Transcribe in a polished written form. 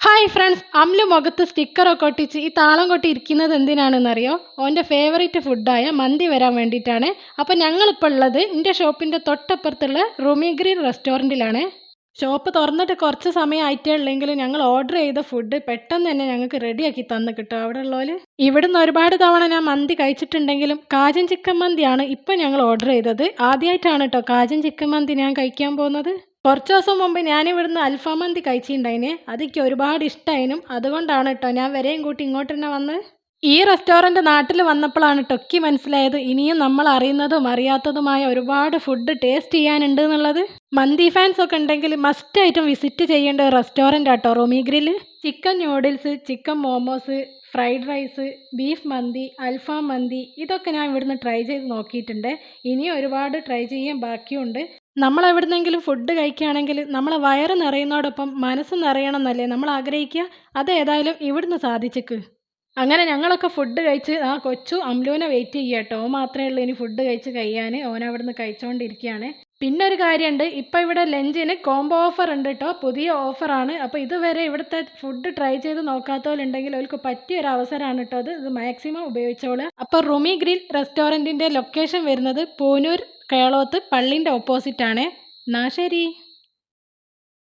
Hi friends, അമ്ലു മുഖത്ത് സ്റ്റിക്കറൊക്കെ ഒട്ടിച്ച് ഈ താളം കൊട്ടി ഇരിക്കുന്നത് എന്തിനാണെന്നറിയോ? ഓൻ്റെ ഫേവറേറ്റ് ഫുഡായ മന്തി വരാൻ വേണ്ടിയിട്ടാണ്. അപ്പോൾ ഞങ്ങളിപ്പോൾ ഉള്ളത് എൻ്റെ ഷോപ്പിൻ്റെ തൊട്ടപ്പുറത്തുള്ള റുമി ഗ്രിൽ റെസ്റ്റോറൻറ്റിലാണ്. ഷോപ്പ് തുറന്നിട്ട് കുറച്ച് സമയം ആയിട്ടേ ഉള്ളെങ്കിലും ഞങ്ങൾ ഓർഡർ ചെയ്ത ഫുഡ് പെട്ടെന്ന് തന്നെ ഞങ്ങൾക്ക് റെഡിയാക്കി തന്നു കിട്ടും അവിടെ ഉള്ളവർ. ഇവിടുന്ന് ഒരുപാട് തവണ ഞാൻ മന്തി കഴിച്ചിട്ടുണ്ടെങ്കിലും കാജൻ ചിക്കൻ മന്തിയാണ് ഇപ്പം ഞങ്ങൾ ഓർഡർ ചെയ്തത്. ആദ്യമായിട്ടാണ് കേട്ടോ കാജൻ ചിക്കൻ മന്തി ഞാൻ കഴിക്കാൻ പോകുന്നത്. കുറച്ച് ദിവസം മുമ്പ് ഞാനിവിടുന്ന് അൽഫാം മന്തി കഴിച്ചിട്ടുണ്ടായിനെ. അതെനിക്ക് ഒരുപാട് ഇഷ്ടമായിനും. അതുകൊണ്ടാണ് കേട്ടോ ഞാൻ വരെയും കൂട്ടി ഇങ്ങോട്ട് തന്നെ വന്നത്. ഈ റെസ്റ്റോറൻറ്റ് നാട്ടിൽ വന്നപ്പോഴാണ് ടൊക്കി മനസ്സിലായത് ഇനിയും നമ്മൾ അറിയുന്നതും അറിയാത്തതുമായ ഒരുപാട് ഫുഡ് ടേസ്റ്റ് ചെയ്യാനുണ്ട് എന്നുള്ളത്. മന്തി ഫാൻസ് ഒക്കെ ഉണ്ടെങ്കിൽ മസ്റ്റായിട്ടും വിസിറ്റ് ചെയ്യേണ്ട ഒരു റെസ്റ്റോറൻ്റ് ആട്ടോ റുമി grill. Chicken noodles, chicken momos, fried rice, beef മന്തി, അൽഫാം മന്തി ഇതൊക്കെ ഞാൻ ഇവിടുന്ന് ട്രൈ ചെയ്ത് നോക്കിയിട്ടുണ്ട്. ഇനിയും ഒരുപാട് ട്രൈ ചെയ്യാൻ ബാക്കിയുണ്ട്. നമ്മൾ എവിടുന്നെങ്കിലും ഫുഡ് കഴിക്കുകയാണെങ്കിൽ നമ്മളെ വയറ് നിറയുന്നതോടൊപ്പം മനസ്സ് നിറയണം എന്നല്ലേ നമ്മൾ ആഗ്രഹിക്കുക. അതേതായാലും ഇവിടുന്ന് സാധിച്ചേക്ക്. അങ്ങനെ ഞങ്ങളൊക്കെ ഫുഡ് കഴിച്ച് ആ കൊച്ചു അമ്ലുവിനെ വെയിറ്റ് ചെയ്യുക കേട്ടോ. ഓൻ മാത്രമേ ഉള്ളൂ ഇനി ഫുഡ് കഴിച്ച് കഴിയാൻ. ഓൻ അവിടുന്ന് കഴിച്ചുകൊണ്ടിരിക്കുകയാണ്. പിന്നെ ഒരു കാര്യമുണ്ട്, ഇപ്പോൾ ഇവിടെ ലഞ്ചിന് കോംബോ ഓഫർ ഉണ്ട് കേട്ടോ. പുതിയ ഓഫറാണ്. അപ്പോൾ ഇതുവരെ ഇവിടുത്തെ ഫുഡ് ട്രൈ ചെയ്ത് നോക്കാത്തവരുണ്ടെങ്കിൽ അവർക്ക് പറ്റിയൊരു അവസരമാണ് കേട്ടോ ഇത് മാക്സിമം ഉപയോഗിച്ചോളൂ. അപ്പോൾ റുമി ഗ്രിൽ റെസ്റ്റോറൻറ്റിൻ്റെ ലൊക്കേഷൻ വരുന്നത് പൂനൂർ കേളോത്ത് പള്ളിൻ്റെ ഓപ്പോസിറ്റാണ്. എന്നാൽ ശരി.